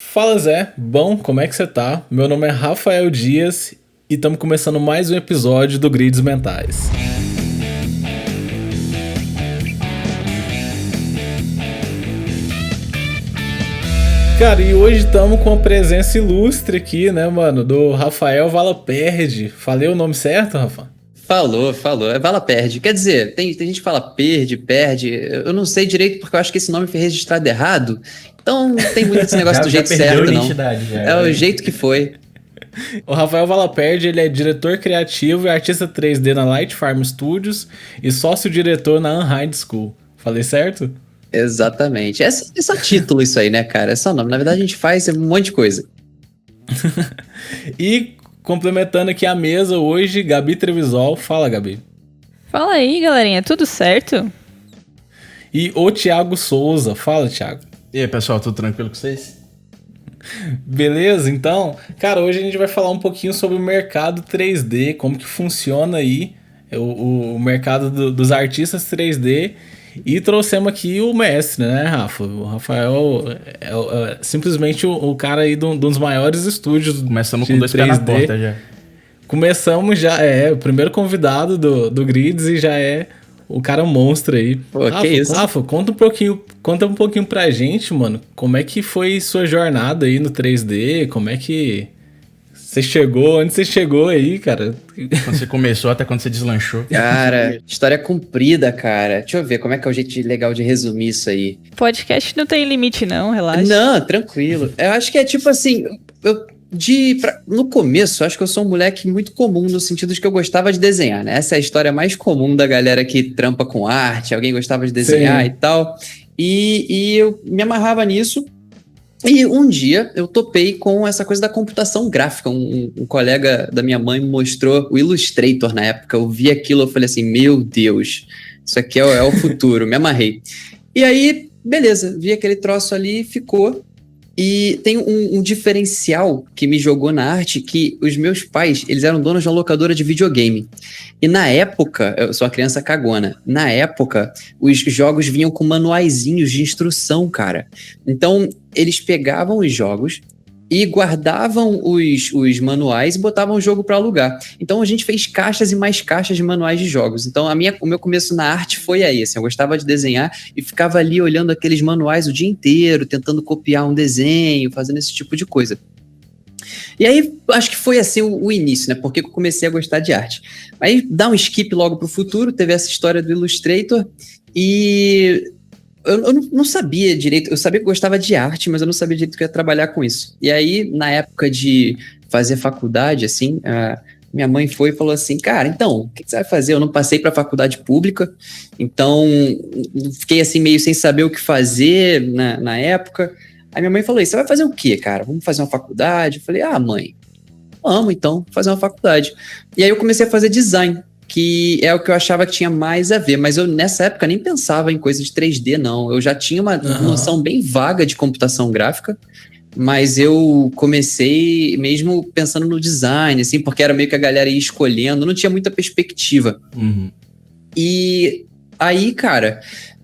Fala Zé, bom, como é que você tá? Meu nome é Rafael Dias e estamos começando mais um episódio do Grids Mentais. Cara, e hoje estamos com a presença ilustre aqui, né, mano, do Rafael Valaperde. Falei o nome certo, Rafa? Falou. É Vala perde. Quer dizer, tem gente que fala perde. Eu não sei direito porque eu acho que esse nome foi registrado errado. Então não tem muito esse negócio do Já jeito perdeu a certo, não. identidade, já. É o jeito que foi. O Rafael Valaperde, ele é diretor criativo e artista 3D na Light Farm Studios e sócio-diretor na Unhind School. Falei certo? Exatamente. É só título isso aí, né, cara? É só nome. Na verdade, a gente faz um monte de coisa. E complementando aqui a mesa hoje, Gabi Trevisol. Fala, Gabi. Fala aí, galerinha, tudo certo? E o Thiago Souza. Fala, Thiago. E aí, pessoal, tudo tranquilo com vocês? Beleza? Então, cara, hoje a gente vai falar um pouquinho sobre o mercado 3D, como que funciona aí o mercado dos artistas 3D. E trouxemos aqui o mestre, né, Rafa? O Rafael é simplesmente o cara aí de um dos maiores estúdios Começamos de com dois pés na 3D. porta já. Começamos já, o primeiro convidado do Grids e já é o cara monstro aí. Pô, Rafa, que isso? Rafa, conta um pouquinho pra gente, mano, como é que foi sua jornada aí no 3D, como é que você chegou, onde você chegou aí, cara? Quando você começou até quando você deslanchou. Cara, história comprida, cara. Deixa eu ver como é que é o jeito legal de resumir isso aí. Podcast não tem limite não, relaxa. Não, tranquilo. Eu acho que é tipo assim, no começo, eu acho que eu sou um moleque muito comum no sentido de que eu gostava de desenhar, né? Essa é a história mais comum da galera que trampa com arte, alguém gostava de desenhar Sim. e tal. E eu me amarrava nisso. E um dia eu topei com essa coisa da computação gráfica. Um colega da minha mãe me mostrou o Illustrator na época. Eu vi aquilo, eu falei assim, meu Deus, isso aqui é o futuro, me amarrei. E aí, beleza, vi aquele troço ali, ficou. E tem um diferencial que me jogou na arte, que os meus pais, eles eram donos de uma locadora de videogame. E na época, eu sou uma criança cagona, na época, os jogos vinham com manuaizinhos de instrução, cara. Então, eles pegavam os jogos e guardavam os manuais e botavam o jogo para alugar. Então a gente fez caixas e mais caixas de manuais de jogos. Então o meu começo na arte foi aí, assim, eu gostava de desenhar e ficava ali olhando aqueles manuais o dia inteiro, tentando copiar um desenho, fazendo esse tipo de coisa. E aí, acho que foi assim o início, né? Porque eu comecei a gostar de arte. Aí dá um skip logo pro futuro, teve essa história do Illustrator e eu não sabia direito, eu sabia que eu gostava de arte, mas eu não sabia direito que eu ia trabalhar com isso. E aí, na época de fazer faculdade, assim, minha mãe foi e falou assim, cara, então, o que você vai fazer? Eu não passei para faculdade pública, então fiquei assim meio sem saber o que fazer na época. Aí minha mãe falou, você vai fazer o quê, cara? Vamos fazer uma faculdade? Eu falei, mãe, vamos então fazer uma faculdade. E aí eu comecei a fazer design, que é o que eu achava que tinha mais a ver, mas eu nessa época nem pensava em coisa de 3D, não. Eu já tinha uma noção bem vaga de computação gráfica, mas eu comecei mesmo pensando no design, assim, porque era meio que a galera ia escolhendo, não tinha muita perspectiva. Uhum. E aí, cara,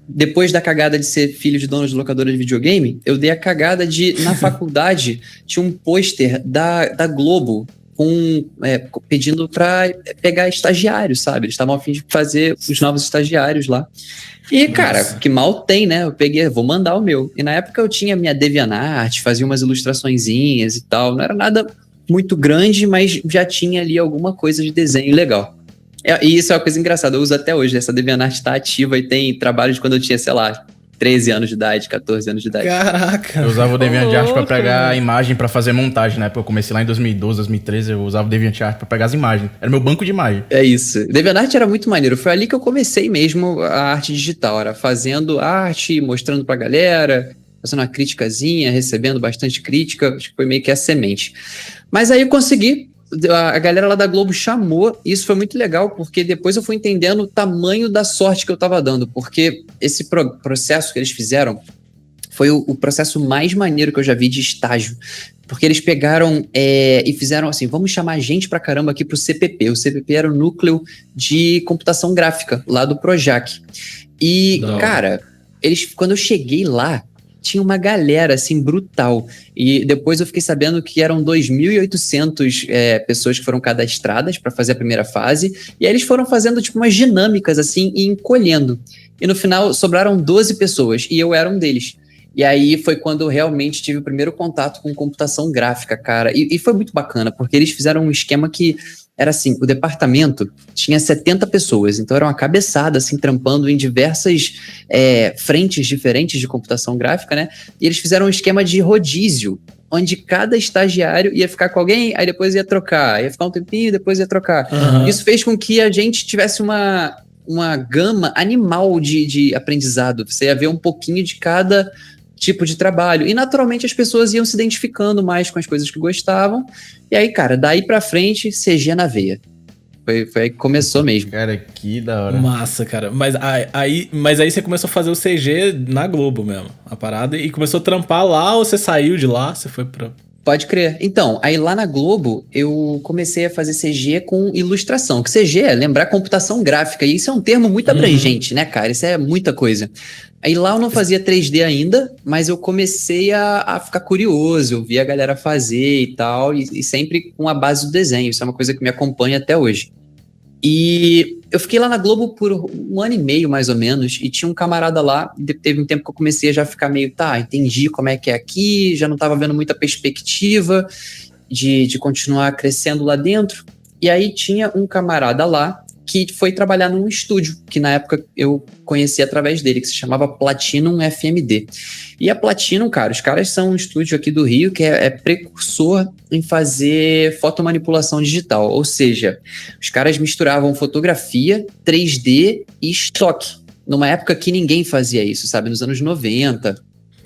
depois da cagada de ser filho de dono de locadora de videogame, eu dei a cagada de, na faculdade, tinha um pôster da Globo pedindo pra pegar estagiários, sabe? Eles estavam a fim de fazer os novos estagiários lá. E, cara, que mal tem, né? Eu peguei, vou mandar o meu. E na época eu tinha minha DeviantArt, fazia umas ilustraçõezinhas e tal. Não era nada muito grande, mas já tinha ali alguma coisa de desenho legal. E isso é uma coisa engraçada, eu uso até hoje. Essa DeviantArt tá ativa e tem trabalho de quando eu tinha, sei lá, 13 anos de idade, 14 anos de idade. Caraca! Eu usava o DeviantArt pra louco, pegar a mano. imagem pra fazer montagem, né? Porque eu comecei lá em 2012, 2013, eu usava o DeviantArt pra pegar as imagens. Era meu banco de imagem. É isso. DeviantArt era muito maneiro. Foi ali que eu comecei mesmo a arte digital. Era fazendo arte, mostrando pra galera, fazendo uma criticazinha, recebendo bastante crítica. Acho que foi meio que a semente. Mas aí eu consegui. A galera lá da Globo chamou, e isso foi muito legal, porque depois eu fui entendendo o tamanho da sorte que eu tava dando, porque esse processo que eles fizeram foi o processo mais maneiro que eu já vi de estágio, porque eles pegaram e fizeram assim, vamos chamar gente pra caramba aqui pro CPP. O CPP era o núcleo de computação gráfica, lá do Projac. E, Da hora. cara, quando eu cheguei lá, tinha uma galera, assim, brutal. E depois eu fiquei sabendo que eram 2.800 pessoas que foram cadastradas para fazer a primeira fase. E aí eles foram fazendo, tipo, umas dinâmicas, assim, e encolhendo. E no final sobraram 12 pessoas, e eu era um deles. E aí foi quando eu realmente tive o primeiro contato com computação gráfica, cara. E foi muito bacana, porque eles fizeram um esquema que era assim, o departamento tinha 70 pessoas, então era uma cabeçada, assim, trampando em diversas frentes diferentes de computação gráfica, né? E eles fizeram um esquema de rodízio, onde cada estagiário ia ficar com alguém, aí depois ia trocar, ia ficar um tempinho, depois ia trocar. Aham. Isso fez com que a gente tivesse uma gama animal de aprendizado. Você ia ver um pouquinho de cada tipo de trabalho. E, naturalmente, as pessoas iam se identificando mais com as coisas que gostavam. E aí, cara, daí pra frente, CG na veia. Foi aí que começou mesmo. Cara, que da hora. Massa, cara. Mas aí você começou a fazer o CG na Globo mesmo, a parada, e começou a trampar lá, ou você saiu de lá, você foi pra... Pode crer. Então, aí lá na Globo, eu comecei a fazer CG com ilustração. Que CG é lembrar computação gráfica. E isso é um termo muito abrangente, né, cara? Isso é muita coisa. Aí lá eu não fazia 3D ainda, mas eu comecei a ficar curioso. Eu vi a galera fazer e tal, e sempre com a base do desenho. Isso é uma coisa que me acompanha até hoje. E eu fiquei lá na Globo por 1 ano e meio, mais ou menos, e tinha um camarada lá, teve um tempo que eu comecei a já ficar meio, entendi como é que é aqui, já não estava vendo muita perspectiva de continuar crescendo lá dentro. E aí tinha um camarada lá que foi trabalhar num estúdio, que na época eu conheci através dele, que se chamava Platinum FMD. E a Platinum, cara, os caras são um estúdio aqui do Rio que é precursor em fazer fotomanipulação digital, ou seja, os caras misturavam fotografia, 3D e estoque, numa época que ninguém fazia isso, sabe, nos anos 90.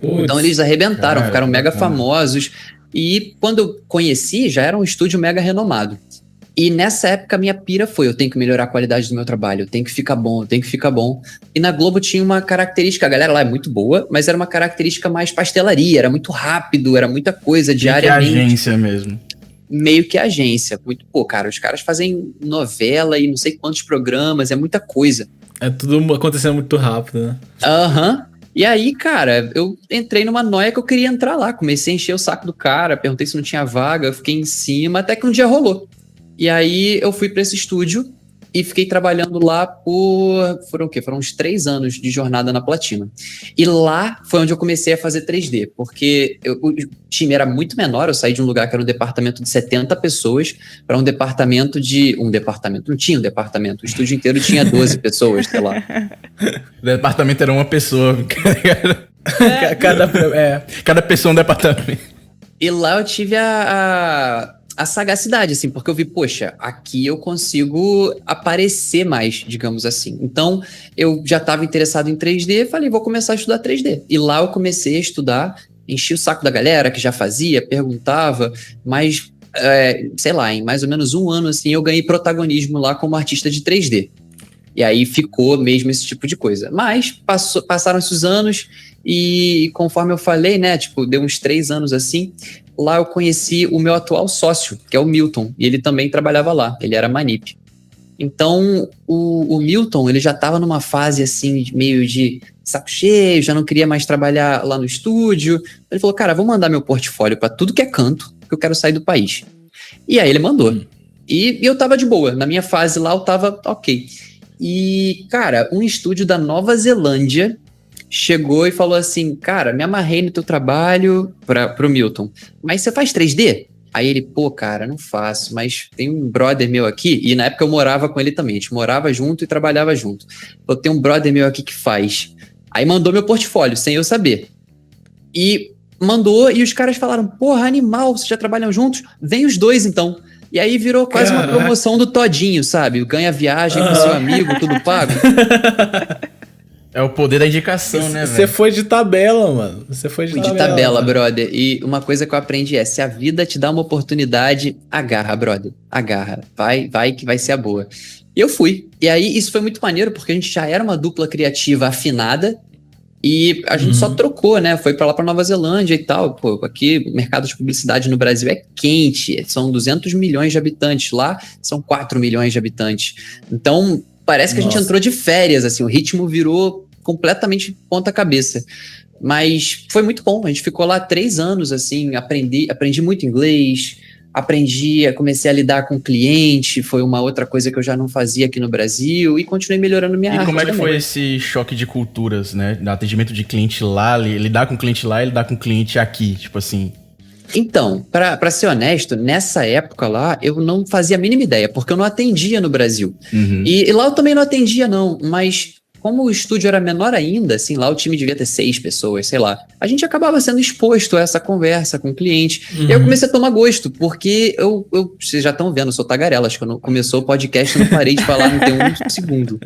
Putz, então eles arrebentaram, cara, ficaram mega bacana. famosos, e quando eu conheci, já era um estúdio mega renomado. E nessa época a minha pira foi, eu tenho que melhorar a qualidade do meu trabalho, eu tenho que ficar bom, eu tenho que ficar bom. E na Globo tinha uma característica, a galera lá é muito boa, mas era uma característica mais pastelaria, era muito rápido, era muita coisa diariamente. Que agência mesmo. Meio que agência. Muito, cara, os caras fazem novela e não sei quantos programas, é muita coisa. É tudo acontecendo muito rápido, né? Aham. E aí, cara, eu entrei numa noia que eu queria entrar lá, comecei a encher o saco do cara, perguntei se não tinha vaga, eu fiquei em cima, até que um dia rolou. E aí eu fui para esse estúdio e fiquei trabalhando lá foram o quê? Foram uns 3 anos de jornada na Platina. E lá foi onde eu comecei a fazer 3D, porque o time era muito menor, eu saí de um lugar que era um departamento de 70 pessoas para um departamento não tinha um departamento, o estúdio inteiro tinha 12 pessoas, sei lá. O departamento era uma pessoa. Cada pessoa um departamento. E lá eu tive a sagacidade, assim, porque eu vi, poxa, aqui eu consigo aparecer mais, digamos assim. Então, eu já estava interessado em 3D, falei, vou começar a estudar 3D. E lá eu comecei a estudar, enchi o saco da galera que já fazia, perguntava, mas, sei lá, em mais ou menos 1 ano, assim, eu ganhei protagonismo lá como artista de 3D. E aí ficou mesmo esse tipo de coisa. Mas passaram-se os anos e conforme eu falei, né, tipo, deu uns 3 anos assim, lá eu conheci o meu atual sócio, que é o Milton, e ele também trabalhava lá, ele era manip. Então, o Milton, ele já estava numa fase, assim, meio de saco cheio, já não queria mais trabalhar lá no estúdio. Ele falou, cara, vou mandar meu portfólio para tudo que é canto, que eu quero sair do país. E aí ele mandou. E eu tava de boa, na minha fase lá eu tava ok. E, cara, um estúdio da Nova Zelândia chegou e falou assim, cara, me amarrei no teu trabalho pro Milton, mas você faz 3D? Aí ele, cara, não faço, mas tem um brother meu aqui, e na época eu morava com ele também, a gente morava junto e trabalhava junto. Eu tenho um brother meu aqui que faz. Aí mandou meu portfólio, sem eu saber. E mandou, e os caras falaram, porra, animal, vocês já trabalham juntos? Vem os dois, então. E aí virou quase uma promoção do Todinho, sabe? Ganha viagem com seu amigo, tudo pago. É o poder da indicação, né, velho? Você foi de tabela, mano. Você foi Fui de tabela, brother. E uma coisa que eu aprendi é, se a vida te dá uma oportunidade, agarra, brother. Agarra. Vai que vai ser a boa. E eu fui. E aí isso foi muito maneiro, porque a gente já era uma dupla criativa afinada, e a gente só trocou, né? Foi pra lá pra Nova Zelândia e tal. Pô, aqui o mercado de publicidade no Brasil é quente. São 200 milhões de habitantes. Lá são 4 milhões de habitantes. Então, parece que a gente entrou de férias, assim. O ritmo virou completamente ponta cabeça. Mas foi muito bom, a gente ficou lá 3 anos, assim, aprendi muito inglês, comecei a lidar com cliente, foi uma outra coisa que eu já não fazia aqui no Brasil, e continuei melhorando minha E arte como é que também. foi esse choque de culturas, né? Do atendimento de cliente lá, lidar com cliente lá e lidar com cliente aqui, tipo assim. Então, pra ser honesto, nessa época lá, eu não fazia a mínima ideia, porque eu não atendia no Brasil. Uhum. E lá eu também não atendia, não, mas como o estúdio era menor ainda, assim, lá o time devia ter 6 pessoas, sei lá, a gente acabava sendo exposto a essa conversa com o cliente. E aí eu comecei a tomar gosto, porque vocês já estão vendo, eu sou tagarela, acho que quando começou o podcast eu não parei de falar, não tem um segundo.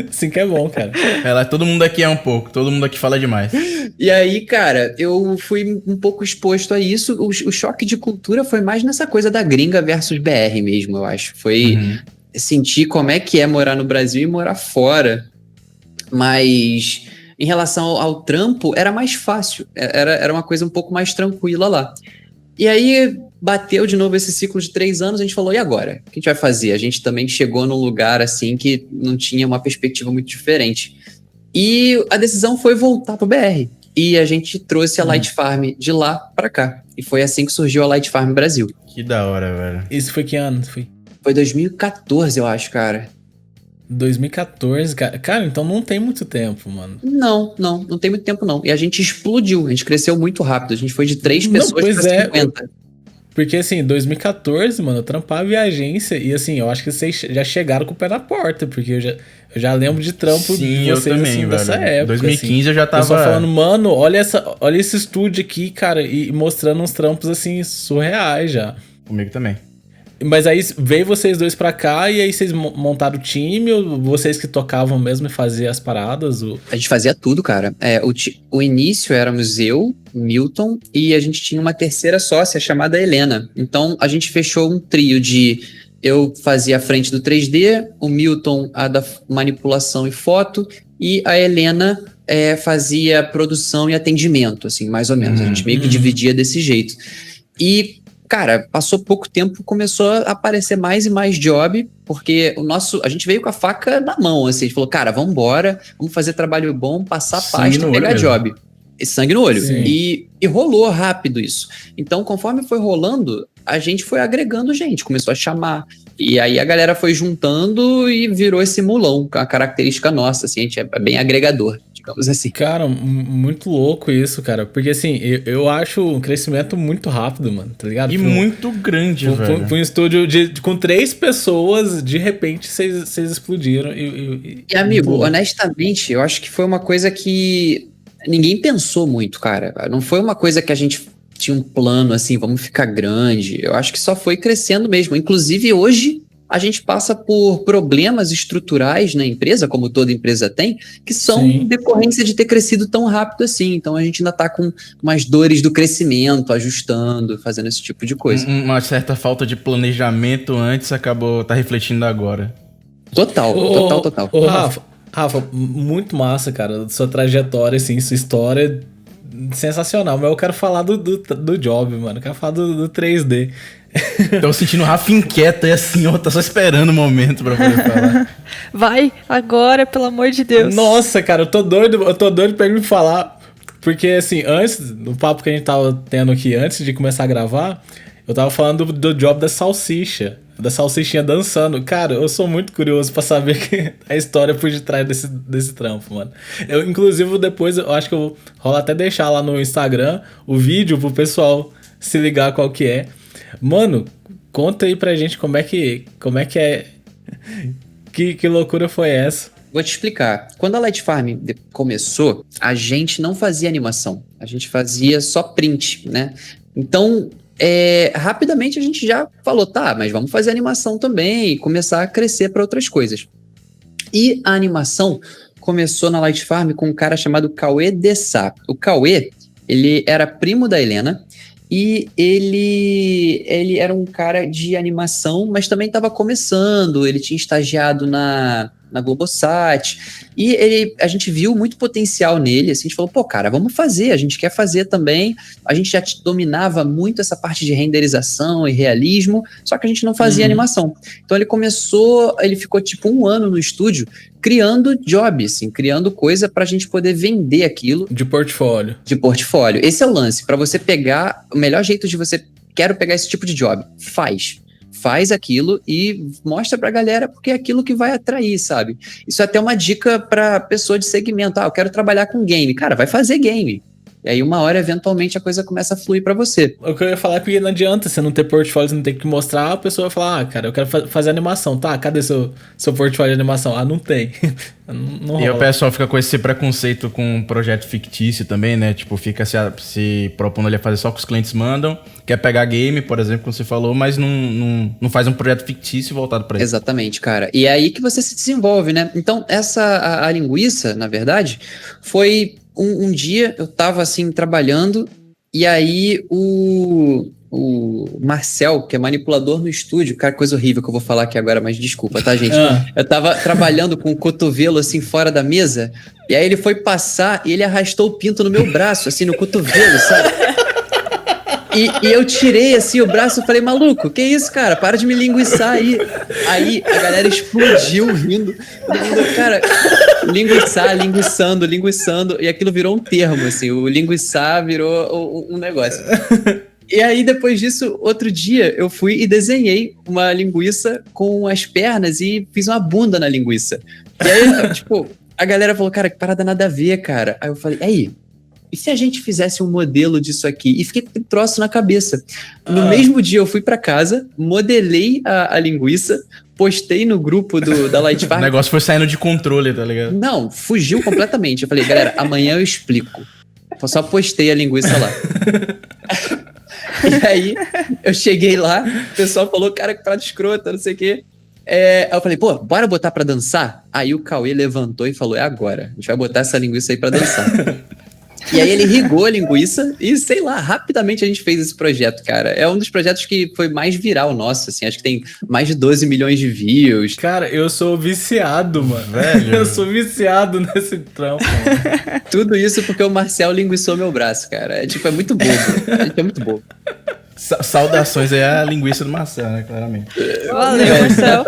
Sim que é bom, cara. Todo mundo aqui é um pouco, todo mundo aqui fala demais. E aí, cara, eu fui um pouco exposto a isso. O choque de cultura foi mais nessa coisa da gringa versus BR mesmo, eu acho. Foi sentir como é que é morar no Brasil e morar fora. Mas em relação ao trampo, era mais fácil. Era uma coisa um pouco mais tranquila lá. E aí bateu de novo esse ciclo de 3 anos, a gente falou, e agora? O que a gente vai fazer? A gente também chegou num lugar assim que não tinha uma perspectiva muito diferente. E a decisão foi voltar pro BR. E a gente trouxe a Light Farm de lá pra cá. E foi assim que surgiu a Light Farm Brasil. Que da hora, velho. Isso foi que ano? Foi 2014, eu acho, cara. 2014, cara. Cara, então não tem muito tempo, mano. Não tem muito tempo, não. E a gente explodiu, a gente cresceu muito rápido. A gente foi de 3 Não, pessoas pois pra é. 50. Porque, assim, 2014, mano, eu trampava em agência e, assim, eu acho que vocês já chegaram com o pé na porta, porque eu já lembro de trampo Sim, de eu vocês, também, assim, dessa velho. época. 2015 assim. eu já tava... Eu só falando, mano, olha esse estúdio aqui, cara, e mostrando uns trampos, assim, surreais já. Comigo também. Mas aí veio vocês dois pra cá e aí vocês montaram o time, ou vocês que tocavam mesmo e faziam as paradas? A gente fazia tudo, cara. O início éramos eu, Milton, e a gente tinha uma terceira sócia chamada Helena. Então a gente fechou um trio de eu fazia a frente do 3D, o Milton a da manipulação e foto, e a Helena fazia produção e atendimento, assim, mais ou menos. A gente meio que dividia desse jeito. E cara, passou pouco tempo, começou a aparecer mais e mais job, porque a gente veio com a faca na mão, assim, a gente falou, cara, vamos fazer trabalho bom, passar a pasta e pegar job. E sangue no olho. E rolou rápido isso. Então, conforme foi rolando, a gente foi agregando gente, começou a chamar. E aí a galera foi juntando e virou esse mulão, com a característica nossa, assim, a gente é bem agregador, digamos assim. Cara, muito louco isso, cara. Porque, assim, eu acho um crescimento muito rápido, mano, tá ligado? E muito grande, velho. Foi um estúdio com 3 pessoas, de repente, vocês explodiram. E, amigo, honestamente, eu acho que foi uma coisa que ninguém pensou muito, cara. Não foi uma coisa que a gente tinha um plano, assim, vamos ficar grande. Eu acho que só foi crescendo mesmo. Inclusive, hoje, a gente passa por problemas estruturais na empresa, como toda empresa tem, que são decorrência de ter crescido tão rápido assim. Então, a gente ainda tá com umas dores do crescimento, ajustando, fazendo esse tipo de coisa. Uma certa falta de planejamento antes tá refletindo agora. Total. Ô, Rafa, muito massa, cara, sua trajetória, assim, sua história sensacional, mas eu quero falar do job, mano, eu quero falar do 3D. Tô sentindo o Rafa inquieto e assim, ó, tá só esperando o momento pra poder falar. Vai, agora, pelo amor de Deus. Nossa, cara, eu tô doido pra ele me falar, porque, assim, antes, no papo que a gente tava tendo aqui, antes de começar a gravar, eu tava falando do job da salsicha. Da salsichinha dançando. Cara, eu sou muito curioso pra saber a história por detrás desse trampo, mano. Eu, inclusive, depois, eu acho que eu vou até deixar lá no Instagram o vídeo pro pessoal se ligar qual que é. Mano, conta aí pra gente como é que é. Que loucura foi essa? Vou te explicar. Quando a Light Farm começou, a gente não fazia animação. A gente fazia só print, né? Então, rapidamente a gente já falou, tá, mas vamos fazer animação também e começar a crescer para outras coisas. E a animação começou na Light Farm com um cara chamado Cauê Dessá. O Cauê, ele era primo da Helena e ele era um cara de animação, mas também estava começando. Ele tinha estagiado na na Globosat, e a gente viu muito potencial nele, assim, a gente falou, pô, cara, vamos fazer, a gente quer fazer também, a gente já dominava muito essa parte de renderização e realismo, só que a gente não fazia animação. Então ele ficou tipo 1 ano no estúdio, criando job, assim, criando coisa pra gente poder vender aquilo. De portfólio. De portfólio. Esse é o lance, pra você pegar, o melhor jeito de você, quero pegar esse tipo de job, faz aquilo e mostra pra galera, porque é aquilo que vai atrair, sabe? Isso é até uma dica pra pessoa de segmento. Eu quero trabalhar com game. Cara, vai fazer game. E aí uma hora, eventualmente, a coisa começa a fluir pra você. O que eu ia falar é que não adianta você não ter portfólio, você não tem que mostrar, a pessoa vai falar, cara, eu quero fazer animação. Tá, cadê seu portfólio de animação? Não tem. Não E rola. o pessoal fica com esse preconceito com um projeto fictício também, né? Tipo, fica se propondo ali a fazer só o que os clientes mandam, quer pegar game, por exemplo, como você falou, mas não faz um projeto fictício voltado pra isso. Exatamente, cara. E é aí que você se desenvolve, né? Então, a linguiça, na verdade, foi um dia, eu tava assim, trabalhando, e aí o Marcel, que é manipulador no estúdio, cara, coisa horrível que eu vou falar aqui agora, mas desculpa, tá, gente? Eu tava trabalhando com o cotovelo, assim, fora da mesa, e aí ele foi passar e ele arrastou o pinto no meu braço, assim, no cotovelo, sabe? E eu tirei, assim, o braço e falei, maluco, que isso, cara? Para de me linguiçar aí. Aí a galera explodiu rindo. Todo mundo, cara, linguiçando. E aquilo virou um termo, assim. O linguiçar virou um negócio. E aí, depois disso, outro dia, eu fui e desenhei uma linguiça com as pernas e fiz uma bunda na linguiça. E aí, tipo, a galera falou, cara, que parada nada a ver, cara. Aí eu falei, aí... E se a gente fizesse um modelo disso aqui? E fiquei com um troço na cabeça. No mesmo dia eu fui pra casa, modelei a linguiça, postei no grupo da Light Farm. O negócio foi saindo de controle, tá ligado? Não, fugiu completamente. Eu falei, galera, amanhã eu explico. Eu só postei a linguiça lá. E aí, eu cheguei lá, o pessoal falou, cara, que prato escrota, não sei o quê. Aí eu falei, pô, bora botar pra dançar? Aí o Cauê levantou e falou, é agora. A gente vai botar essa linguiça aí pra dançar. E aí ele rigou a linguiça e, sei lá, rapidamente a gente fez esse projeto, cara. É um dos projetos que foi mais viral nosso, assim. Acho que tem mais de 12 milhões de views. Cara, eu sou viciado, mano. Velho. Eu sou viciado nesse trampo, mano. Tudo isso porque o Marcel linguiçou meu braço, cara. É muito bobo. A gente é muito bobo. Saudações aí à linguiça do Marcel, né? Claramente. Valeu, Marcel.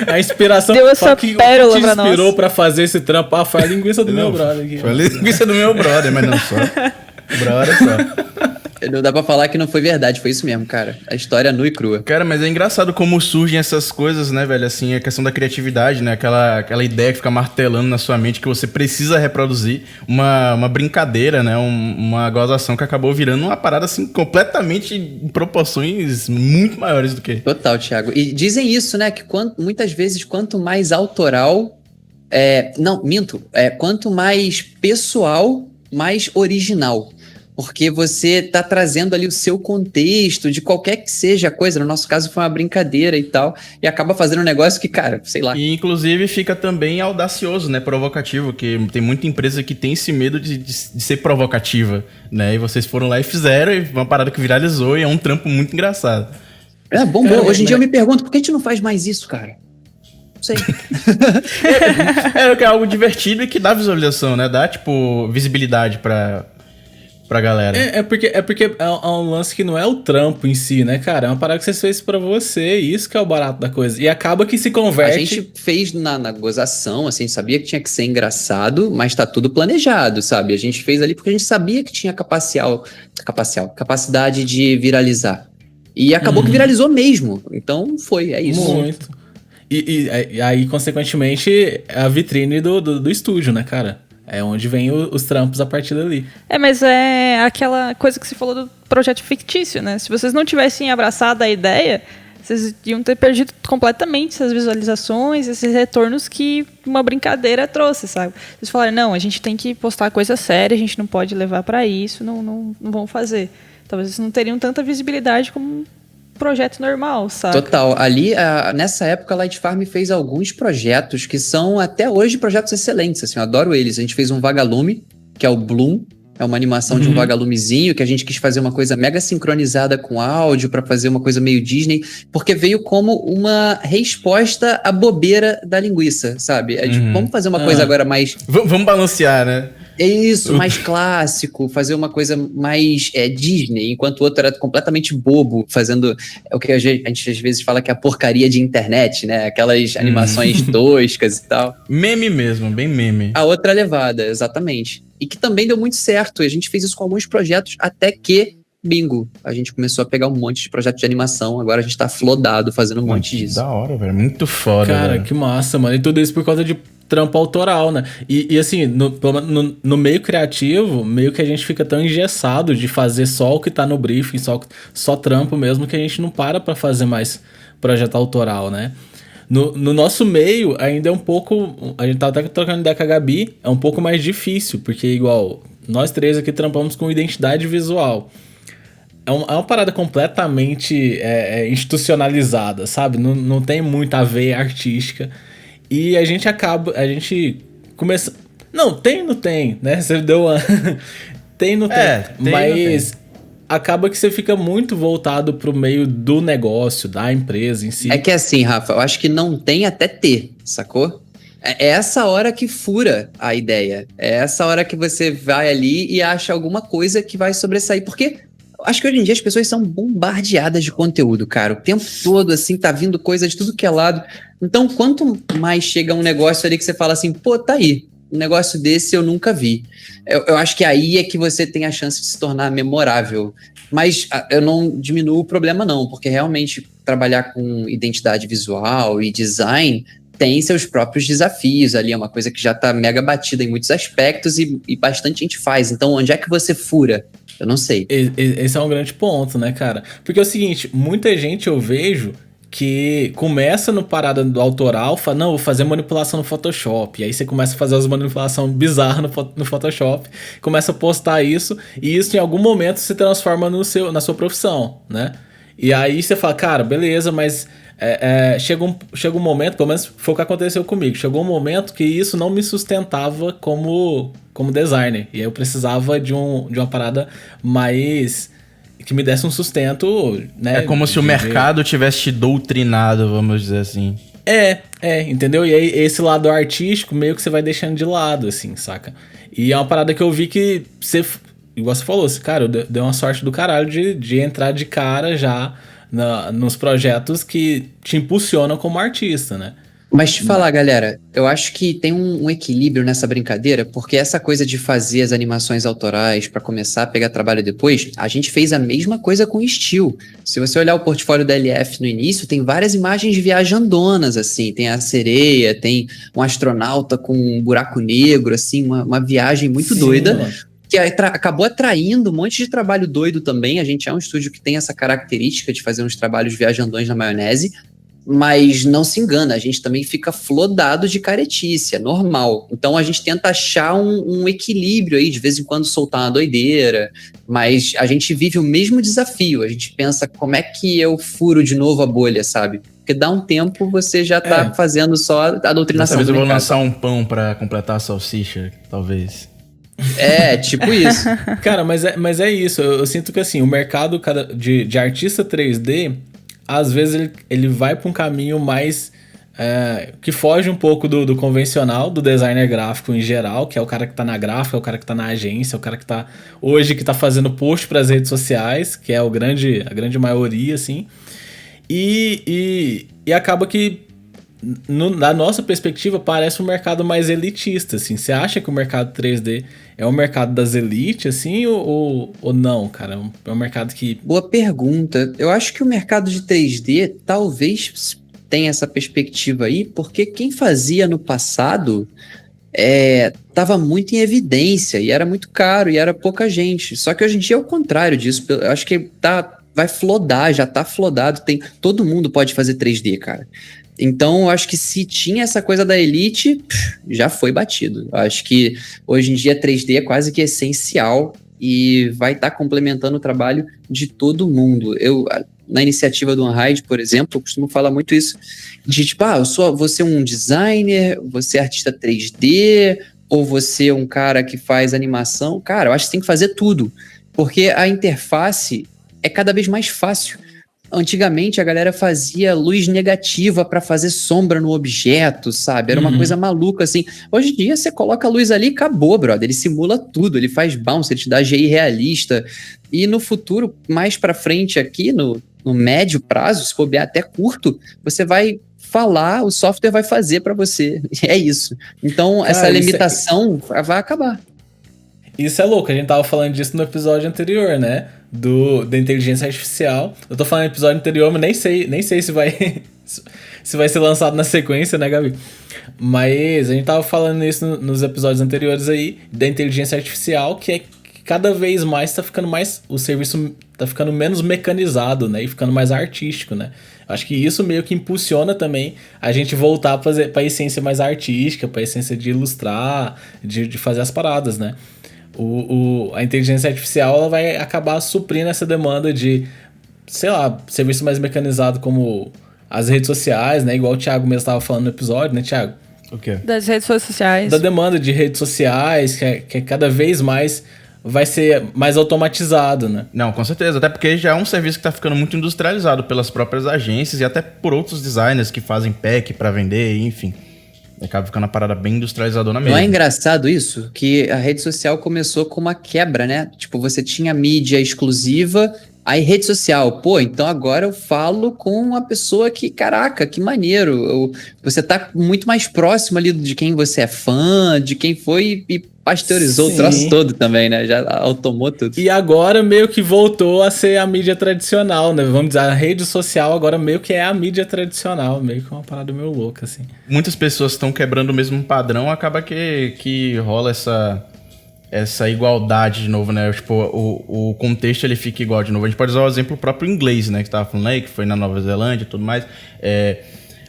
A inspiração Deu essa que pérola te pra nós. inspirou pra fazer esse trampo. Foi a linguiça do meu brother aqui. Foi a linguiça do meu brother, mas não só. Brother só. Não dá pra falar que não foi verdade, foi isso mesmo, cara. A história nua e crua. Cara, mas é engraçado como surgem essas coisas, né, velho? Assim, a questão da criatividade, né? Aquela ideia que fica martelando na sua mente que você precisa reproduzir. Uma brincadeira, né? Uma gozação que acabou virando uma parada, assim, completamente em proporções muito maiores do que... Total, Thiago. E dizem isso, né? Que muitas vezes, quanto mais autoral... quanto mais pessoal, mais original. Porque você tá trazendo ali o seu contexto, de qualquer que seja a coisa. No nosso caso foi uma brincadeira e tal. E acaba fazendo um negócio que, cara, sei lá. E inclusive fica também audacioso, né? Provocativo, que tem muita empresa que tem esse medo de ser provocativa, né? E vocês foram lá e fizeram, e uma parada que viralizou, e é um trampo muito engraçado. É bom. Hoje em dia eu me pergunto, por que a gente não faz mais isso, cara? Não sei. É algo divertido e que dá visualização, né? Dá, tipo, visibilidade pra galera. É porque é um lance que não é o trampo em si, né, cara? É uma parada que você fez pra você, isso que é o barato da coisa. E acaba que se converte... A gente fez na gozação, assim, sabia que tinha que ser engraçado, mas tá tudo planejado, sabe? A gente fez ali porque a gente sabia que tinha capacidade de viralizar. E acabou que viralizou mesmo. Então é isso. Muito. E aí, consequentemente, é a vitrine do estúdio, né, cara? É onde vem os trampos a partir dali. Mas é aquela coisa que você falou do projeto fictício, né? Se vocês não tivessem abraçado a ideia, vocês iam ter perdido completamente essas visualizações, esses retornos que uma brincadeira trouxe, sabe? Vocês falaram, não, a gente tem que postar coisa séria, a gente não pode levar pra isso, não vão fazer. Talvez vocês não teriam tanta visibilidade como projeto normal, sabe? Total. Ali, nessa época, a Light Farm fez alguns projetos que são, até hoje, projetos excelentes, assim, eu adoro eles. A gente fez um vagalume, que é o Bloom, É uma animação de um vagalumezinho que a gente quis fazer uma coisa mega sincronizada com áudio pra fazer uma coisa meio Disney, porque veio como uma resposta à bobeira da linguiça, sabe? É tipo, vamos fazer uma coisa agora mais... Vamos balancear, né? É isso, mais clássico, fazer uma coisa mais Disney, enquanto o outro era completamente bobo, fazendo o que a gente às vezes fala que é a porcaria de internet, né? Aquelas animações toscas e tal. Meme mesmo, bem meme. A outra levada, exatamente. E que também deu muito certo. A gente fez isso com alguns projetos até que, bingo, a gente começou a pegar um monte de projetos de animação. Agora a gente tá flodado fazendo um monte disso. Da hora, velho. Muito foda, Cara, velho. que massa, mano. E tudo isso por causa de trampo autoral, né? E assim, no meio criativo, meio que a gente fica tão engessado de fazer só o que tá no briefing, só trampo mesmo, que a gente não pra fazer mais projeto autoral, né? No nosso meio, ainda é um pouco... A gente tava até trocando ideia com a Gabi, é um pouco mais difícil, porque igual, nós três aqui trampamos com identidade visual. É uma parada completamente institucionalizada, sabe? Não tem muita veia artística. E a gente começa... Não tem, né? Você deu uma... não tem. Mas acaba que você fica muito voltado pro meio do negócio, da empresa em si. É que assim, Rafa, eu acho que não tem até ter, sacou? É essa hora que fura a ideia. É essa hora que você vai ali e acha alguma coisa que vai sobressair. Porque acho que hoje em dia as pessoas são bombardeadas de conteúdo, cara. O tempo todo, assim, tá vindo coisa de tudo que é lado. Então, quanto mais chega um negócio ali que você fala assim, pô, tá aí. Um negócio desse eu nunca vi. Eu acho que aí é que você tem a chance de se tornar memorável. Mas eu não diminuo o problema, não. Porque realmente trabalhar com identidade visual e design tem seus próprios desafios ali. É uma coisa que já tá mega batida em muitos aspectos e bastante gente faz. Então, onde é que você fura? Eu não sei. Esse é um grande ponto, né, cara? Porque é o seguinte, muita gente eu vejo que começa no parada do autoral, fala, não, vou fazer manipulação no Photoshop. E aí você começa a fazer as manipulações bizarras no Photoshop, começa a postar isso, e isso em algum momento se transforma na sua profissão, né? E aí você fala, cara, beleza, mas chega um momento, pelo menos foi o que aconteceu comigo, chegou um momento que isso não me sustentava como designer. E aí eu precisava de uma parada mais... que me desse um sustento, né? É como se o mercado tivesse te doutrinado, vamos dizer assim. Entendeu? E aí esse lado artístico meio que você vai deixando de lado, assim, saca? E é uma parada que eu vi que você, igual você falou, cara, eu dei uma sorte do caralho de entrar de cara já nos projetos que te impulsionam como artista, né? Mas te falar, galera, eu acho que tem um equilíbrio nessa brincadeira, porque essa coisa de fazer as animações autorais pra começar a pegar trabalho depois, a gente fez a mesma coisa com Steel. Se você olhar o portfólio da LF no início, tem várias imagens viajandonas, assim, tem a sereia, tem um astronauta com um buraco negro, assim, uma viagem muito doida, mano. que acabou atraindo um monte de trabalho doido também. A gente é um estúdio que tem essa característica de fazer uns trabalhos viajandões na maionese. Mas não se engana, a gente também fica flodado de caretice, é normal. Então a gente tenta achar um equilíbrio aí, de vez em quando soltar uma doideira, mas a gente vive o mesmo desafio, a gente pensa como é que eu furo de novo a bolha, sabe? Porque dá um tempo você já tá fazendo só a doutrinação. Talvez do eu vou mercado. lançar um pão pra completar a salsicha, talvez. É, tipo isso. Cara, mas é isso, eu sinto que assim, o mercado de artista 3D... às vezes ele vai para um caminho mais que foge um pouco do convencional, do designer gráfico em geral, que é o cara que tá na gráfica, é o cara que tá na agência, é o cara que tá hoje que tá fazendo post para as redes sociais, que é a grande maioria, assim. E acaba que, na nossa perspectiva, parece um mercado mais elitista, assim. Você acha que o mercado 3D é um mercado das elites, assim, ou não, cara? É um mercado que... Boa pergunta. Eu acho que o mercado de 3D talvez tenha essa perspectiva aí, porque quem fazia no passado estava muito em evidência e era muito caro e era pouca gente. Só que hoje em dia é o contrário disso. Eu acho que vai flodar, já tá flodado. Todo mundo pode fazer 3D, cara. Então, eu acho que se tinha essa coisa da elite, já foi batido. Eu acho que hoje em dia 3D é quase que essencial e vai estar complementando o trabalho de todo mundo. Na iniciativa do Unhide, por exemplo, eu costumo falar muito isso, de tipo, vou ser um designer, vou ser artista 3D, ou você é um cara que faz animação, cara, eu acho que você tem que fazer tudo, porque a interface é cada vez mais fácil. Antigamente a galera fazia luz negativa para fazer sombra no objeto, sabe? Era uma coisa maluca assim. Hoje em dia você coloca a luz ali e acabou, brother. Ele simula tudo, ele faz bounce, ele te dá GI realista. E no futuro, mais para frente aqui, no médio prazo, se bobear até curto, você vai falar, o software vai fazer para você. É isso. Então essa limitação vai acabar. Isso é louco, a gente tava falando disso no episódio anterior, né? Da inteligência artificial. Eu tô falando no episódio anterior, mas nem sei se vai se vai ser lançado na sequência, né, Gabi? Mas a gente tava falando isso nos episódios anteriores aí, da inteligência artificial, que cada vez mais tá ficando mais... O serviço tá ficando menos mecanizado, né? E ficando mais artístico, né? Acho que isso meio que impulsiona também a gente voltar pra essência mais artística, pra essência de ilustrar, de fazer as paradas, né? A inteligência artificial ela vai acabar suprindo essa demanda de, sei lá, serviço mais mecanizado como as redes sociais, né? Igual o Thiago mesmo estava falando no episódio, né, Thiago? O quê? Das redes sociais. Da demanda de redes sociais, que é cada vez mais vai ser mais automatizado, né? Não, com certeza. Até porque já é um serviço que está ficando muito industrializado pelas próprias agências e até por outros designers que fazem pack para vender, enfim. Acaba ficando uma parada bem industrializadora mesmo. Não é engraçado isso? Que a rede social começou com uma quebra, né? Tipo, você tinha mídia exclusiva, aí rede social. Pô, então agora eu falo com uma pessoa que, caraca, que maneiro. Você tá muito mais próximo ali de quem você é fã, de quem foi e pasteurizou o troço todo também, né? Já automou tudo. E agora meio que voltou a ser a mídia tradicional, né? Vamos dizer, a rede social agora meio que é a mídia tradicional, meio que uma parada meio louca, assim. Muitas pessoas estão quebrando o mesmo padrão, acaba que rola essa igualdade de novo, né? Tipo, o contexto ele fica igual de novo. A gente pode usar o exemplo próprio inglês, né? Que tava falando aí, que foi na Nova Zelândia e tudo mais.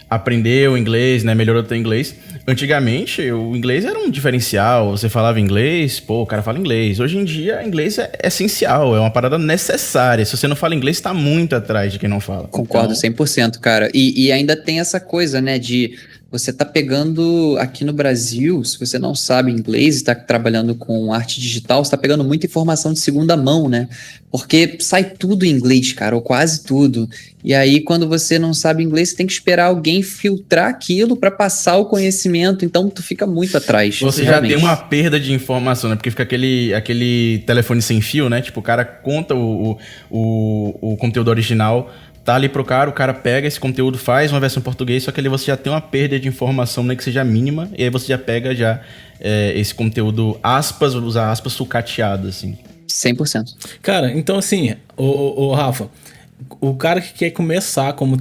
Aprendeu inglês, né? Melhorou o teu inglês. Antigamente, o inglês era um diferencial. Você falava inglês, pô, o cara fala inglês. Hoje em dia, inglês é essencial, é uma parada necessária. Se você não fala inglês, tá muito atrás de quem não fala. Concordo 100%, cara. E ainda tem essa coisa, né, de você tá pegando aqui no Brasil, se você não sabe inglês e tá trabalhando com arte digital, você tá pegando muita informação de segunda mão, né? Porque sai tudo em inglês, cara, ou quase tudo. E aí, quando você não sabe inglês, você tem que esperar alguém filtrar aquilo para passar o conhecimento, então tu fica muito atrás. Você realmente já tem uma perda de informação, né? Porque fica aquele telefone sem fio, né? Tipo, o cara conta o conteúdo original, tá ali pro cara, o cara pega esse conteúdo, faz uma versão em português, só que ali você já tem uma perda de informação, né, que seja mínima, e aí você já pega esse conteúdo, aspas, usar aspas sucateado, assim. 100%. Cara, então assim, o Rafa, o cara que quer começar como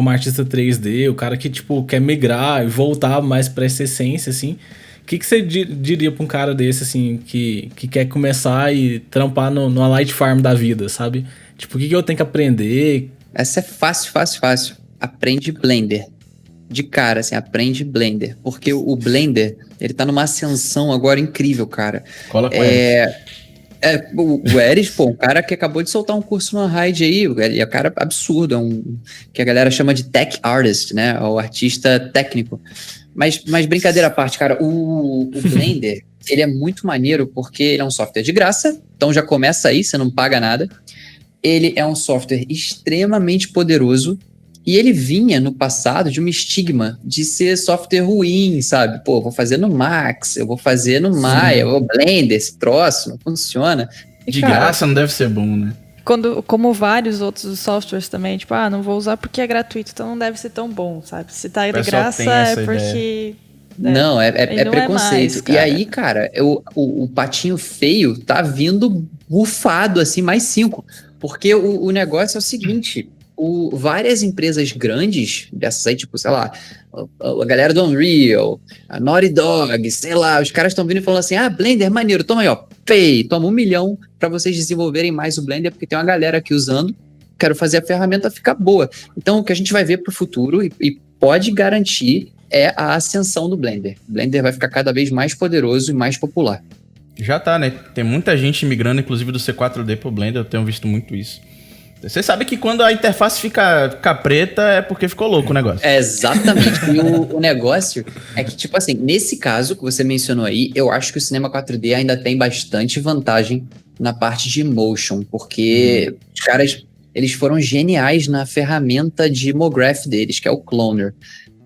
artista 3D, o cara que, tipo, quer migrar e voltar mais pra essa essência, assim, o que você diria pra um cara desse, assim, que quer começar e trampar numa light farm da vida, sabe? Tipo, o que eu tenho que aprender? Essa é fácil. Aprende Blender. De cara, assim, aprende Blender. Porque o Blender, ele tá numa ascensão agora incrível, cara. Cola com ele. O Eris, pô, um cara que acabou de soltar um curso no Hyde aí, ele é um cara absurdo, que a galera chama de tech artist, né? O artista técnico. Mas brincadeira à parte, cara, o Blender, ele é muito maneiro porque ele é um software de graça, então já começa aí, você não paga nada. Ele é um software extremamente poderoso e ele vinha no passado de um estigma de ser software ruim, sabe? Pô, vou fazer no Max, eu vou fazer no Maya, eu vou Blender, esse troço, não funciona. E, de graça não deve ser bom, né? Como vários outros softwares também, tipo, não vou usar porque é gratuito, então não deve ser tão bom, sabe? Se tá de graça é porque... Não, é preconceito. Mais, e aí, cara, o patinho feio tá vindo bufado, assim, mais 5. Porque o negócio é o seguinte, várias empresas grandes, dessas aí, tipo, sei lá, a galera do Unreal, a Naughty Dog, sei lá, os caras estão vindo e falando assim, Blender, maneiro, toma aí, ó, toma 1 milhão pra vocês desenvolverem mais o Blender, porque tem uma galera aqui usando, quero fazer a ferramenta ficar boa. Então, o que a gente vai ver pro futuro, e pode garantir, é a ascensão do Blender. O Blender vai ficar cada vez mais poderoso e mais popular. Já tá, né? Tem muita gente migrando, inclusive do C4D pro Blender, eu tenho visto muito isso. Você sabe que quando a interface fica preta é porque ficou louco o negócio. Exatamente. E o negócio é que, tipo assim, nesse caso que você mencionou aí, eu acho que o cinema 4D ainda tem bastante vantagem na parte de motion, porque os caras, eles foram geniais na ferramenta de MoGraph deles, que é o Cloner.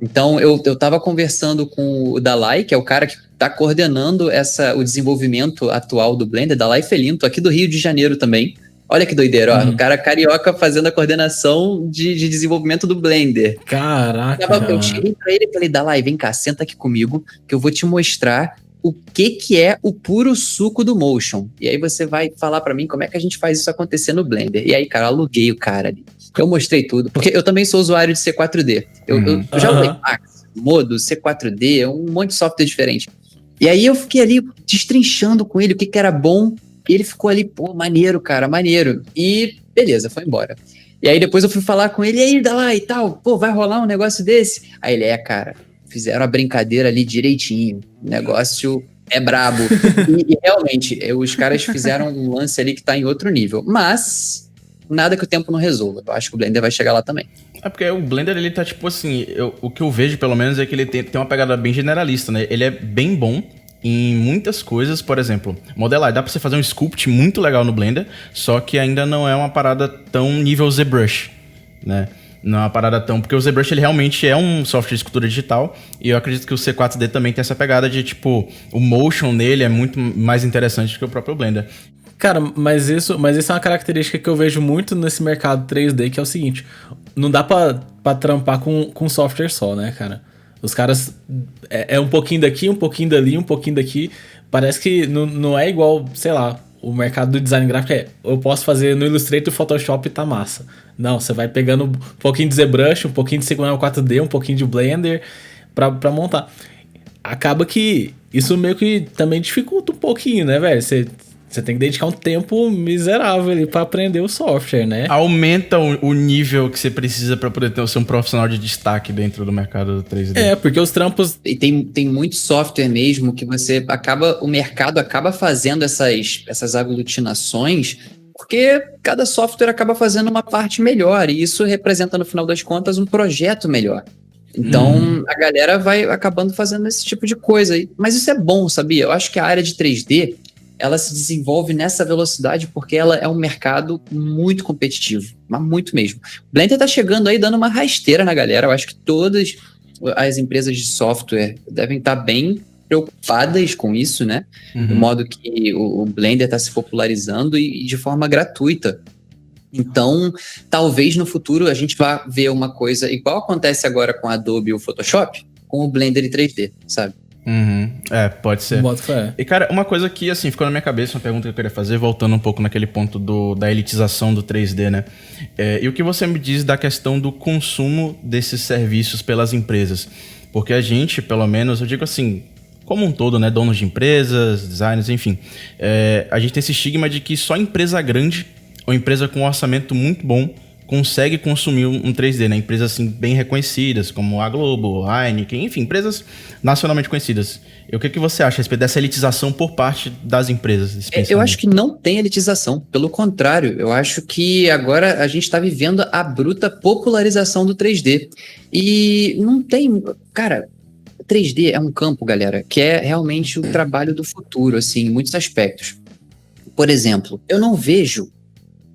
Então, eu tava conversando com o Dalai, que é o cara que tá coordenando o desenvolvimento atual do Blender, Dalai Felinto, aqui do Rio de Janeiro também. Olha que doideira, ó. O cara carioca fazendo a coordenação de desenvolvimento do Blender. Caraca. Eu cheguei pra ele e falei, Dalai, vem cá, senta aqui comigo, que eu vou te mostrar o que é o puro suco do motion. E aí você vai falar pra mim como é que a gente faz isso acontecer no Blender. E aí, cara, eu aluguei o cara ali. Eu mostrei tudo, porque eu também sou usuário de C4D. Eu já usei Max, Modo, C4D, um monte de software diferente. E aí eu fiquei ali destrinchando com ele o que era bom. E ele ficou ali, pô, maneiro, cara, maneiro. E beleza, foi embora. E aí depois eu fui falar com ele, e aí, Dalai e tal, pô, vai rolar um negócio desse? Aí ele, cara, fizeram a brincadeira ali direitinho. O negócio é brabo. E realmente, os caras fizeram um lance ali que tá em outro nível. Mas nada que o tempo não resolva. Eu acho que o Blender vai chegar lá também. É porque o Blender, ele tá tipo assim, o que eu vejo pelo menos é que ele tem uma pegada bem generalista, né? Ele é bem bom em muitas coisas, por exemplo, modelar. Dá pra você fazer um sculpt muito legal no Blender, só que ainda não é uma parada tão nível ZBrush, né? Não é uma parada tão... Porque o ZBrush, ele realmente é um software de escultura digital, e eu acredito que o C4D também tem essa pegada de, tipo, o motion nele é muito mais interessante do que o próprio Blender. Cara, mas isso é uma característica que eu vejo muito nesse mercado 3D, que é o seguinte, não dá pra trampar com software só, né, cara? Os caras... É um pouquinho daqui, um pouquinho dali, um pouquinho daqui. Parece que não é igual, sei lá, o mercado do design gráfico eu posso fazer no Illustrator e Photoshop e tá massa. Não, você vai pegando um pouquinho de ZBrush, um pouquinho de Cinema 4D, um pouquinho de Blender pra montar. Acaba que isso meio que também dificulta um pouquinho, né, velho? Você tem que dedicar um tempo miserável ali pra aprender o software, né? Aumenta o nível que você precisa pra poder ser um profissional de destaque dentro do mercado do 3D. É, porque os trampos... E tem muito software mesmo que o mercado acaba fazendo essas aglutinações, porque cada software acaba fazendo uma parte melhor, e isso representa, no final das contas, um projeto melhor. Então, a galera vai acabando fazendo esse tipo de coisa. Mas isso é bom, sabia? Eu acho que a área de 3D... ela se desenvolve nessa velocidade porque ela é um mercado muito competitivo, mas muito mesmo. O Blender tá chegando aí dando uma rasteira na galera, eu acho que todas as empresas de software devem estar bem preocupadas com isso, né? Do modo que o Blender tá se popularizando e de forma gratuita. Então, talvez no futuro a gente vá ver uma coisa igual acontece agora com a Adobe e o Photoshop, com o Blender e 3D, sabe? É, pode ser. Fé. E, cara, uma coisa que, assim, ficou na minha cabeça, uma pergunta que eu queria fazer, voltando um pouco naquele ponto da elitização do 3D, né? E o que você me diz da questão do consumo desses serviços pelas empresas? Porque a gente, pelo menos, eu digo assim, como um todo, né? Donos de empresas, designers, enfim. A gente tem esse estigma de que só empresa grande ou empresa com um orçamento muito bom consegue consumir um 3D, né? Empresas assim bem reconhecidas, como a Globo, a Heineken, enfim, empresas nacionalmente conhecidas. E o que você acha a respeito dessa elitização por parte das empresas? Eu acho que não tem elitização, pelo contrário, eu acho que agora a gente está vivendo a bruta popularização do 3D. E não tem... Cara, 3D é um campo, galera, que é realmente o trabalho do futuro, assim, em muitos aspectos. Por exemplo, eu não vejo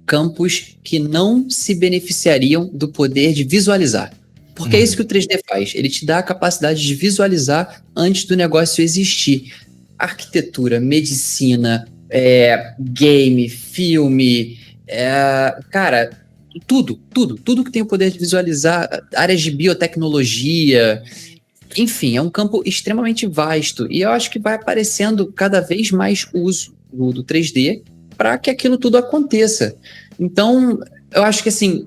campos que não se beneficiariam do poder de visualizar. Porque é isso que o 3D faz. Ele te dá a capacidade de visualizar antes do negócio existir. Arquitetura, medicina, game, filme, cara, tudo que tem o poder de visualizar, áreas de biotecnologia, enfim, é um campo extremamente vasto. E eu acho que vai aparecendo cada vez mais uso do 3D para que aquilo tudo aconteça. Então, eu acho que assim,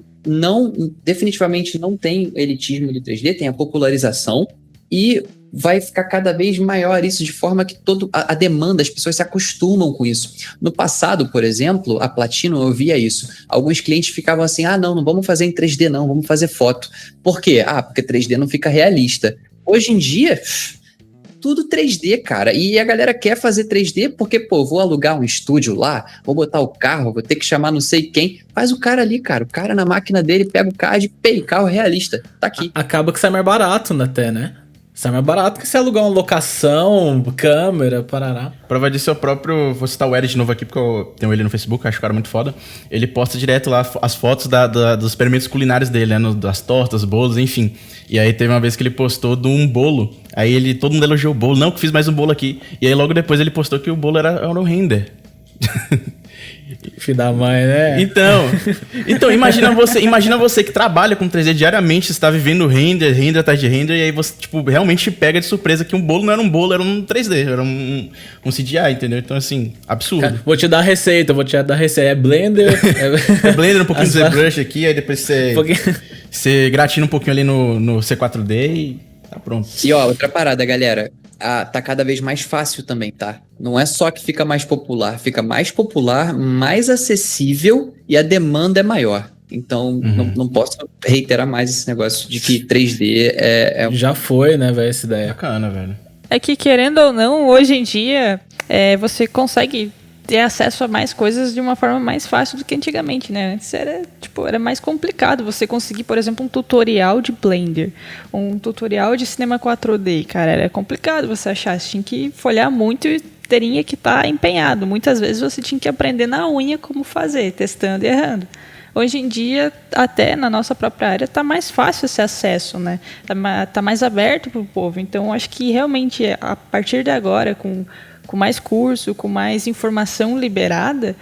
definitivamente não tem elitismo do 3D, tem a popularização e vai ficar cada vez maior isso, de forma que a demanda, as pessoas se acostumam com isso. No passado, por exemplo, a Platinum, eu via isso. Alguns clientes ficavam assim, não vamos fazer em 3D não, vamos fazer foto. Por quê? Porque 3D não fica realista. Hoje em dia, tudo 3D, cara. E a galera quer fazer 3D porque, pô, vou alugar um estúdio lá, vou botar o carro, vou ter que chamar não sei quem. Faz o cara ali, cara. O cara na máquina dele pega o CAD, carro realista. Tá aqui. Acaba que sai mais barato até, né? Sai mais barato que você alugar uma locação, câmera, parará. Prova disso é o próprio... Vou citar o Eric de novo aqui, porque eu tenho ele no Facebook, acho o cara muito foda. Ele posta direto lá as fotos dos experimentos culinários dele, né? Das tortas, bolos, enfim. E aí teve uma vez que ele postou de um bolo. Aí todo mundo elogiou o bolo. Não, que fiz mais um bolo aqui. E aí logo depois ele postou que o bolo era um render. Filho da mãe, né? Então imagina você que trabalha com 3D diariamente, você tá vivendo render atrás de render, e aí você, tipo, realmente pega de surpresa que um bolo não era um bolo, era um 3D, era um CGI, entendeu? Então, assim, absurdo. Vou te dar a receita, É Blender. É Blender, um pouquinho de ZBrush aqui, aí depois você gratina um pouquinho ali no C4D e tá pronto. E ó, outra parada, galera. Tá cada vez mais fácil também, tá? Não é só que fica mais popular, mais acessível e a demanda é maior. Então, não posso reiterar mais esse negócio de que 3D Já foi, né, velho, essa ideia. Bacana, velho. É que, querendo ou não, hoje em dia, você consegue ter acesso a mais coisas de uma forma mais fácil do que antigamente, né? Antes era mais complicado você conseguir, por exemplo, um tutorial de Blender, um tutorial de cinema 4D, cara, era complicado você achar, você tinha que folhear muito e teria que estar empenhado. Muitas vezes você tinha que aprender na unha como fazer, testando e errando. Hoje em dia, até na nossa própria área, está mais fácil esse acesso, né? Tá mais aberto para o povo. Então, acho que realmente, a partir de agora, com mais curso, com mais informação liberada,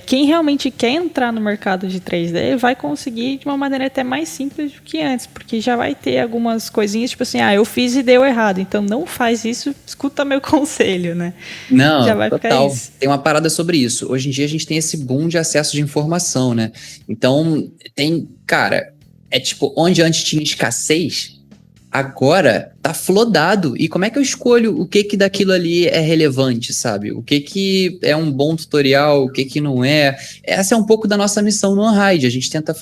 quem realmente quer entrar no mercado de 3D vai conseguir de uma maneira até mais simples do que antes, porque já vai ter algumas coisinhas, tipo assim, eu fiz e deu errado, então não faz isso, escuta meu conselho, né? Não, já vai total. Ficar isso. Tem uma parada sobre isso. Hoje em dia a gente tem esse boom de acesso de informação, né? Então, cara, tipo, onde antes tinha escassez, agora tá flodado. E como é que eu escolho o que daquilo ali é relevante, sabe? O que é um bom tutorial, o que não é? Essa é um pouco da nossa missão no Unhide. A gente tenta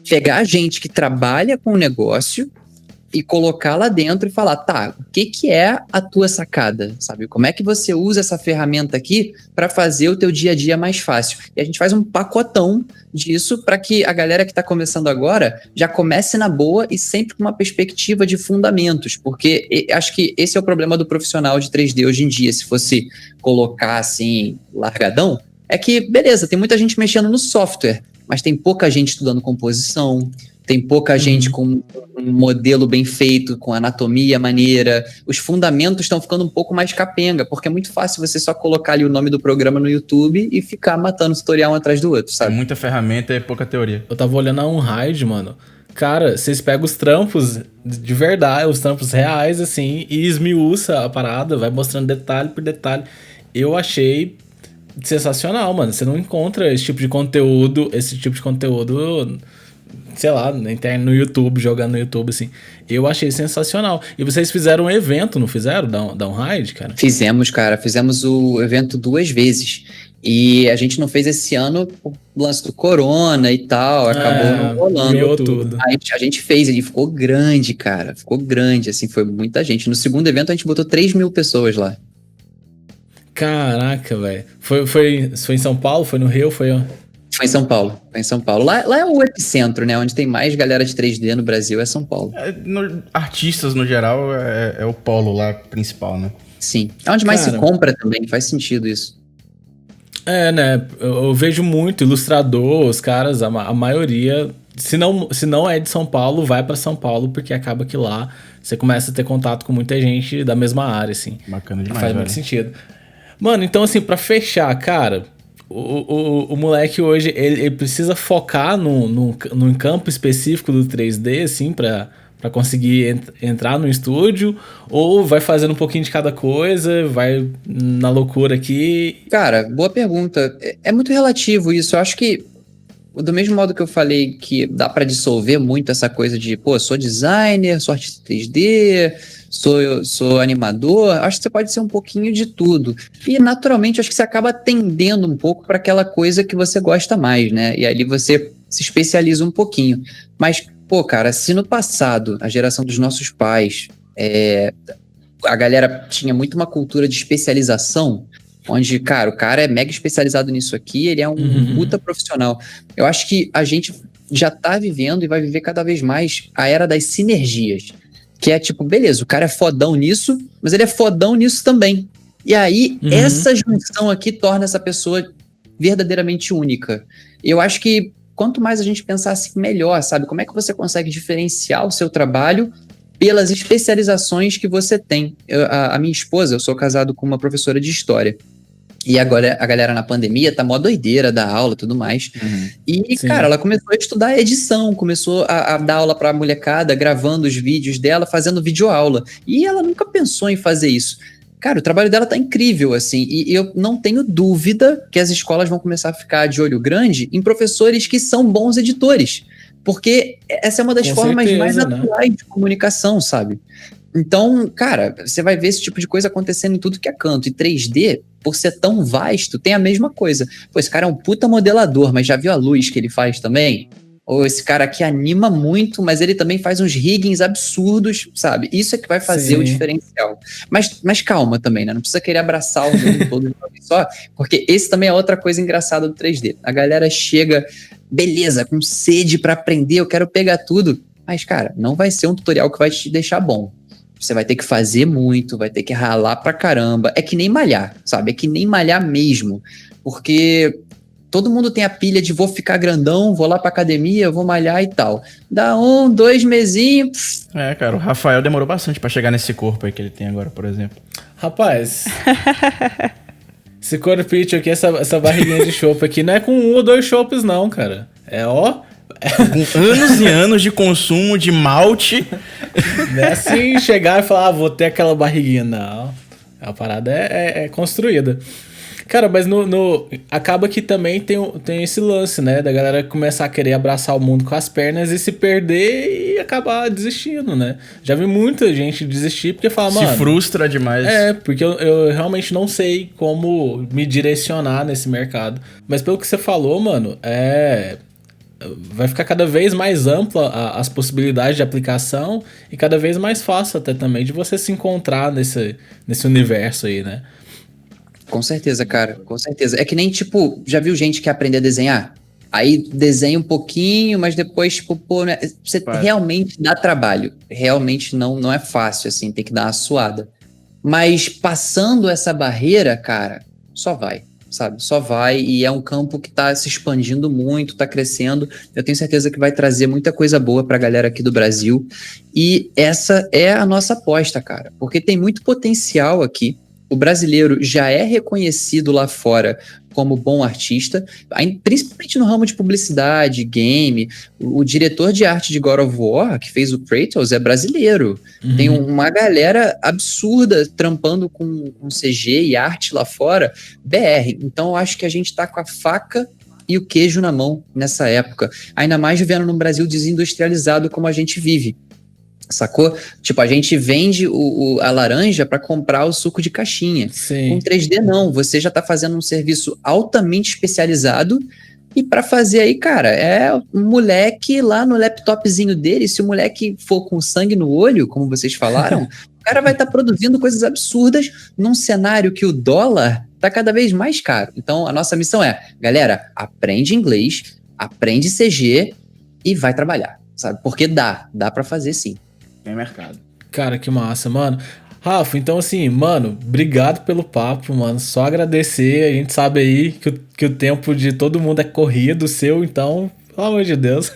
pegar gente que trabalha com o negócio e colocar lá dentro e falar, tá, o que é a tua sacada, sabe? Como é que você usa essa ferramenta aqui para fazer o teu dia a dia mais fácil? E a gente faz um pacotão disso para que a galera que está começando agora já comece na boa e sempre com uma perspectiva de fundamentos, porque acho que esse é o problema do profissional de 3D hoje em dia, se fosse colocar assim, largadão, é que, beleza, tem muita gente mexendo no software, mas tem pouca gente estudando composição, tem pouca gente com um modelo bem feito, com anatomia maneira. Os fundamentos estão ficando um pouco mais capenga, porque é muito fácil você só colocar ali o nome do programa no YouTube e ficar matando tutorial um atrás do outro, sabe? É muita ferramenta e pouca teoria. Eu tava olhando a Unhide, mano. Cara, vocês pegam os trampos de verdade, os trampos reais, assim, e esmiuça a parada, vai mostrando detalhe por detalhe. Eu achei sensacional, mano. Você não encontra esse tipo de conteúdo, sei lá, na internet, no YouTube, jogando no YouTube, assim. Eu achei sensacional. E vocês fizeram um evento, não fizeram? Da Unhide, cara? Fizemos, cara. Fizemos o evento 2 vezes. E a gente não fez esse ano por lance do corona e tal. Acabou não rolando. Tudo. A gente fez, ele ficou grande, cara. Ficou grande, assim, foi muita gente. No segundo evento a gente botou 3.000 pessoas lá. Caraca, velho. Foi em São Paulo? Foi no Rio? Foi em São Paulo. Lá é o epicentro, né? Onde tem mais galera de 3D no Brasil é São Paulo. Artistas, no geral, é o polo lá principal, né? Sim. É onde mais se compra também, faz sentido isso. Né? Eu vejo muito ilustrador, os caras, a maioria, se não é de São Paulo, vai pra São Paulo, porque acaba que lá você começa a ter contato com muita gente da mesma área, assim. Bacana demais, faz muito sentido. Mano, então assim, pra fechar, cara, o moleque hoje, ele precisa focar num campo específico do 3D, assim, pra conseguir entrar no estúdio, ou vai fazendo um pouquinho de cada coisa, vai na loucura aqui? Cara, boa pergunta. É muito relativo isso. Eu acho que, do mesmo modo que eu falei que dá pra dissolver muito essa coisa de, sou designer, sou artista 3D, sou animador, acho que você pode ser um pouquinho de tudo. E, naturalmente, acho que você acaba tendendo um pouco para aquela coisa que você gosta mais, né? E ali você se especializa um pouquinho. Mas, cara, se no passado, a geração dos nossos pais a galera tinha muito uma cultura de especialização, onde, cara, o cara é mega especializado nisso aqui, ele é um puta profissional. Eu acho que a gente já tá vivendo e vai viver cada vez mais a era das sinergias. Que é tipo, beleza, o cara é fodão nisso, mas ele é fodão nisso também. E aí, essa junção aqui torna essa pessoa verdadeiramente única. Eu acho que quanto mais a gente pensar assim, melhor, sabe? Como é que você consegue diferenciar o seu trabalho pelas especializações que você tem? A minha esposa, eu sou casado com uma professora de história. E agora a galera na pandemia tá mó doideira da aula e tudo mais. E, Sim. cara, ela começou a estudar edição, começou a dar aula pra molecada, gravando os vídeos dela, fazendo videoaula. E ela nunca pensou em fazer isso. Cara, o trabalho dela tá incrível, assim, e eu não tenho dúvida que as escolas vão começar a ficar de olho grande em professores que são bons editores. Porque essa é uma das Com formas mais certeza, né? atuais de comunicação, sabe? Então, cara, você vai ver esse tipo de coisa acontecendo em tudo que é canto. E 3D, por ser tão vasto, tem a mesma coisa. Pô, esse cara é um puta modelador, mas já viu a luz que ele faz também? Ou esse cara aqui anima muito, mas ele também faz uns riggings absurdos, sabe? Isso é que vai fazer Sim. o diferencial. Mas calma também, né? Não precisa querer abraçar o mundo todo de uma vez só, porque esse também é outra coisa engraçada do 3D. A galera chega, beleza, com sede pra aprender, eu quero pegar tudo. Mas, cara, não vai ser um tutorial que vai te deixar bom. Você vai ter que fazer muito, vai ter que ralar pra caramba. É que nem malhar, sabe? É que nem malhar mesmo. Porque todo mundo tem a pilha de vou ficar grandão, vou lá pra academia, vou malhar e tal. Dá 1, 2 mesinhos. É, cara, o Rafael demorou bastante pra chegar nesse corpo aí que ele tem agora, por exemplo. Rapaz, esse corpite aqui, essa barriguinha de chopp aqui, não é com 1 ou 2 chopps não, cara. É ó... Com anos e anos de consumo de malte. Não é assim chegar e falar, vou ter aquela barriguinha. Não, a parada é construída. Cara, mas acaba que também tem esse lance, né? Da galera começar a querer abraçar o mundo com as pernas e se perder e acabar desistindo, né? Já vi muita gente desistir porque fala, mano... Se frustra demais. Porque eu realmente não sei como me direcionar nesse mercado. Mas pelo que você falou, mano, vai ficar cada vez mais ampla as possibilidades de aplicação e cada vez mais fácil até também de você se encontrar nesse universo aí, né? Com certeza, cara, com certeza. É que nem, tipo, já viu gente que aprende a desenhar? Aí desenha um pouquinho, mas depois, tipo, pô, né? Você realmente dá trabalho. Realmente não é fácil, assim, tem que dar uma suada. Mas passando essa barreira, cara, só vai, sabe? Só vai, e é um campo que tá se expandindo muito, tá crescendo. Eu tenho certeza que vai trazer muita coisa boa pra galera aqui do Brasil. E essa é a nossa aposta, cara, porque tem muito potencial aqui. O brasileiro já é reconhecido lá fora como bom artista, principalmente no ramo de publicidade, game. O diretor de arte de God of War, que fez o Kratos, é brasileiro. Tem uma galera absurda trampando com CG e arte lá fora, BR. Então eu acho que a gente tá com a faca e o queijo na mão nessa época. Ainda mais vivendo num Brasil desindustrializado como a gente vive. Sacou? Tipo, a gente vende a laranja para comprar o suco de caixinha. Sim. Com 3D não, você já tá fazendo um serviço altamente especializado e para fazer aí, cara, é um moleque lá no laptopzinho dele, se o moleque for com sangue no olho, como vocês falaram, o cara vai estar produzindo coisas absurdas num cenário que o dólar tá cada vez mais caro. Então, a nossa missão é, galera, aprende inglês, aprende CG e vai trabalhar, sabe? Porque dá para fazer sim. Tem mercado. Cara, que massa, mano. Rafa, então assim, mano, obrigado pelo papo, mano. Só agradecer. A gente sabe aí que o tempo de todo mundo é corrido, seu, então, pelo amor de Deus.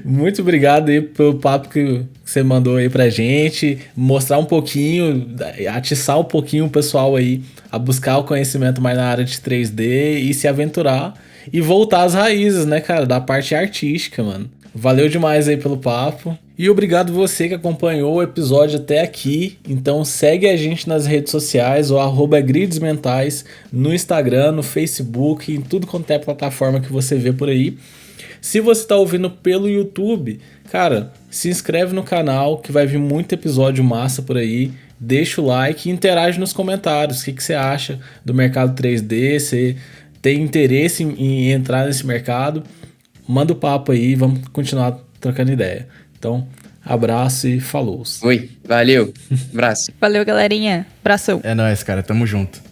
Muito obrigado aí pelo papo que você mandou aí pra gente. Mostrar um pouquinho, atiçar um pouquinho o pessoal aí a buscar o conhecimento mais na área de 3D e se aventurar e voltar às raízes, né, cara, da parte artística, mano. Valeu demais aí pelo papo. E obrigado você que acompanhou o episódio até aqui. Então segue a gente nas redes sociais, o @gridsmentais, no Instagram, no Facebook, em tudo quanto é plataforma que você vê por aí. Se você está ouvindo pelo YouTube, cara, se inscreve no canal que vai vir muito episódio massa por aí. Deixa o like e interage nos comentários. O que você acha do mercado 3D? Você tem interesse em entrar nesse mercado? Manda o papo aí, vamos continuar trocando ideia. Então, abraço e falou. Oi, valeu. Abraço. Valeu, galerinha. Abração. É nóis, cara. Tamo junto.